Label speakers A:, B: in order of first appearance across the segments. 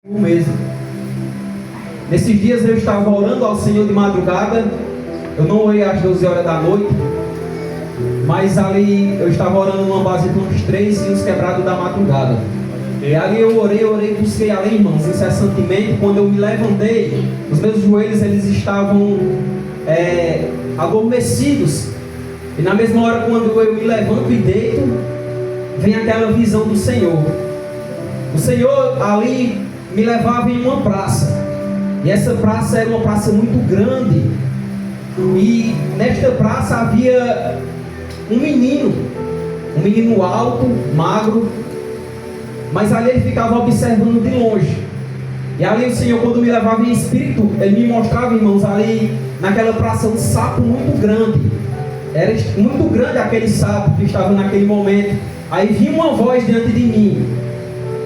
A: mesmo. Nesses dias eu estava orando ao Senhor de madrugada. Eu não orei às 12 horas da noite, mas ali eu estava orando numa base de uns 3 sinos quebrados da madrugada. E ali eu orei, busquei ali, irmãos, incessantemente. Quando eu me levantei, os meus joelhos eles estavam adormecidos. E na mesma hora, quando eu me levanto e deito, vem aquela visão do Senhor. O Senhor ali me levava em uma praça. E essa praça era uma praça muito grande. E nesta praça havia um menino alto, magro, mas ali ele ficava observando de longe. E ali o Senhor, quando me levava em espírito, ele me mostrava, irmãos, ali naquela praça um sapo muito grande. Era muito grande aquele sapo que estava naquele momento. Aí vinha uma voz diante de mim: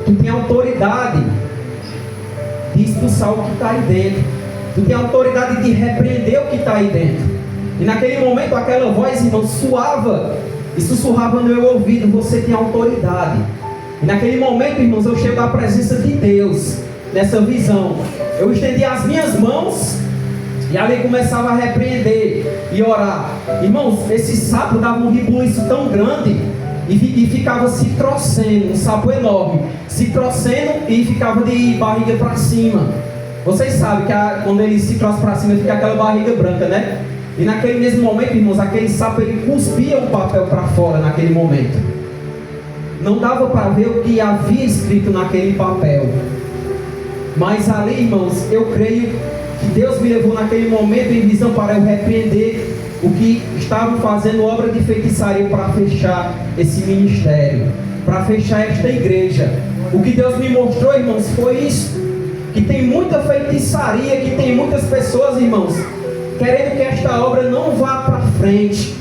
A: tu tem autoridade de expulsar o que está aí dentro, tu tem autoridade de repreender o que está aí dentro. E naquele momento aquela voz, irmão, suava e sussurrava no meu ouvido: você tem autoridade. E naquele momento, irmãos, eu chego à presença de Deus. Nessa visão eu estendi as minhas mãos e ali começava a repreender e orar. Irmãos, esse sapo dava um rebuliço tão grande e ficava se trocendo, um sapo enorme, se trocendo e ficava de barriga para cima. Vocês sabem que quando ele se troça para cima fica aquela barriga branca, né? E naquele mesmo momento, irmãos, aquele sapo ele cuspia o papel para fora naquele momento. Não dava para ver o que havia escrito naquele papel. Mas ali, irmãos, eu creio que Deus me levou naquele momento em visão para eu repreender o que estavam fazendo obra de feitiçaria para fechar esse ministério, para fechar esta igreja. O que Deus me mostrou, irmãos, foi isso: que tem muita feitiçaria, que tem muitas pessoas, irmãos, querendo que esta obra não vá para frente,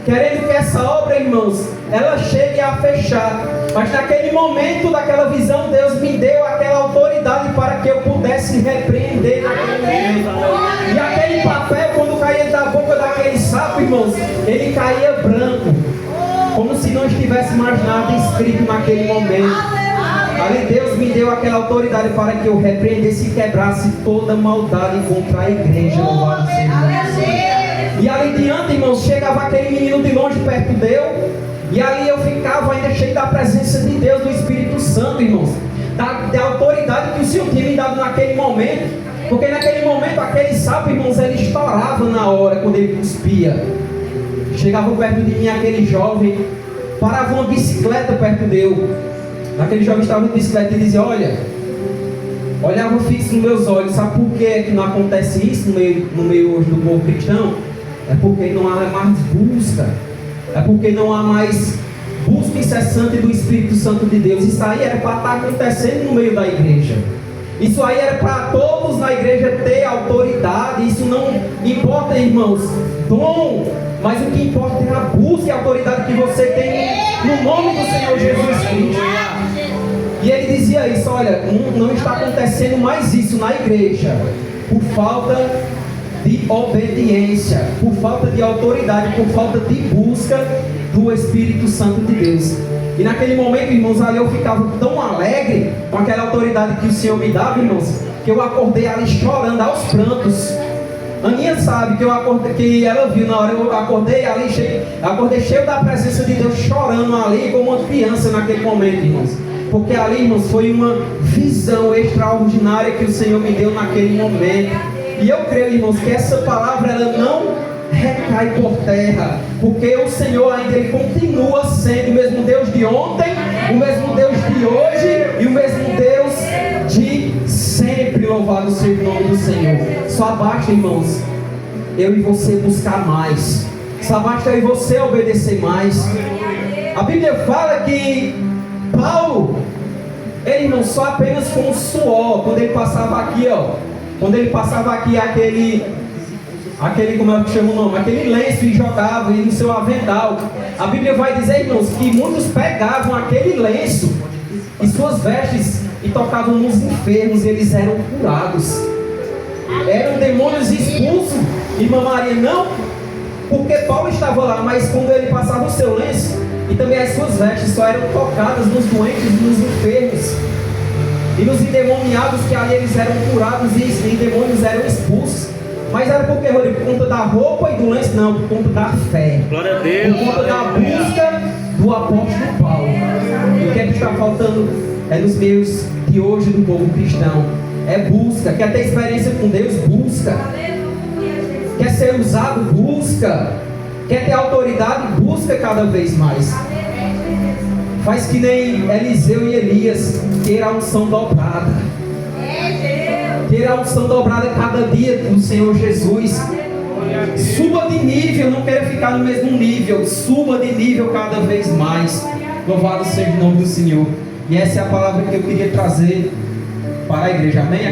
A: querendo que essa obra, irmãos, ela chegue a fechar. Mas naquele momento daquela visão, Deus me deu aquela autoridade para que eu pudesse repreender naquele momento. E aquele papel, quando caía da boca daquele sapo, irmãos, ele caía branco, como se não estivesse mais nada escrito naquele momento. Ali Deus me deu aquela autoridade para que eu repreendesse e quebrasse toda maldade contra a igreja. Louvado seja Deus. E ali diante, irmãos, chegava aquele menino de longe perto dele. E ali eu ficava ainda cheio da presença de Deus, do Espírito Santo, irmãos, da autoridade que o Senhor tinha me dado naquele momento. Porque naquele momento aquele sapo, irmãos, ele estourava na hora quando ele cuspia. Chegava perto de mim aquele jovem, parava uma bicicleta perto dele. Aquele jovem estava em bicicleta e dizia: olhava fixo nos meus olhos. Sabe por que não acontece isso no meio hoje do povo cristão? É porque não há mais busca. É porque não há mais busca incessante do Espírito Santo de Deus. Isso aí era para estar acontecendo no meio da igreja. Isso aí era para todos na igreja ter autoridade. Isso não importa, irmãos, dom, mas o que importa é a busca e a autoridade que você tem no nome do Senhor Jesus Cristo. E ele dizia isso: olha, não está acontecendo mais isso na igreja por falta de obediência, por falta de autoridade, por falta de busca do Espírito Santo de Deus. E naquele momento, irmãos, ali eu ficava tão alegre com aquela autoridade que o Senhor me dava, irmãos, que eu acordei ali chorando aos prantos. Aninha sabe que eu acordei, que ela viu na hora, eu acordei ali cheio da presença de Deus, chorando ali como uma criança naquele momento, irmãos. Porque ali, irmãos, foi uma visão extraordinária que o Senhor me deu naquele momento. E eu creio, irmãos, que essa palavra ela não recai por terra, porque o Senhor ainda ele continua sendo o mesmo Deus de ontem, o mesmo Deus de hoje e o mesmo Deus de sempre. Louvado seja o nome do Senhor. Só basta, irmãos, eu e você buscar mais. Só basta eu e você obedecer mais. A Bíblia fala que Paulo, ele não só apenas com o suor, quando ele passava aqui, quando ele passava aqui aquele, como é que chama o nome? Aquele lenço e jogava no seu avental. A Bíblia vai dizer, irmãos, que muitos pegavam aquele lenço e suas vestes e tocavam nos enfermos e eles eram curados. Eram demônios expulsos. Irmã Maria, não porque Paulo estava lá, mas quando ele passava o seu lenço e também as suas vestes só eram tocadas nos doentes e nos enfermos. E nos endemoniados que ali eles eram curados e demônios eram expulsos. Mas era porque, Rodrigo, por conta da roupa e do lenço? Não, por conta da fé.
B: Glória a Deus.
A: Por conta da busca do apóstolo Paulo. O que é que está faltando nos meios de hoje do povo cristão? É busca. Quer ter experiência com Deus? Busca. Quer ser usado? Busca. Quer ter autoridade? Busca cada vez mais. Faz que nem Eliseu e Elias, ter a unção dobrada. Ter a unção dobrada cada dia do Senhor Jesus. Suba de nível, não quero ficar no mesmo nível. Suba de nível cada vez mais. Louvado seja o nome do Senhor. E essa é a palavra que eu queria trazer para a igreja. Amém?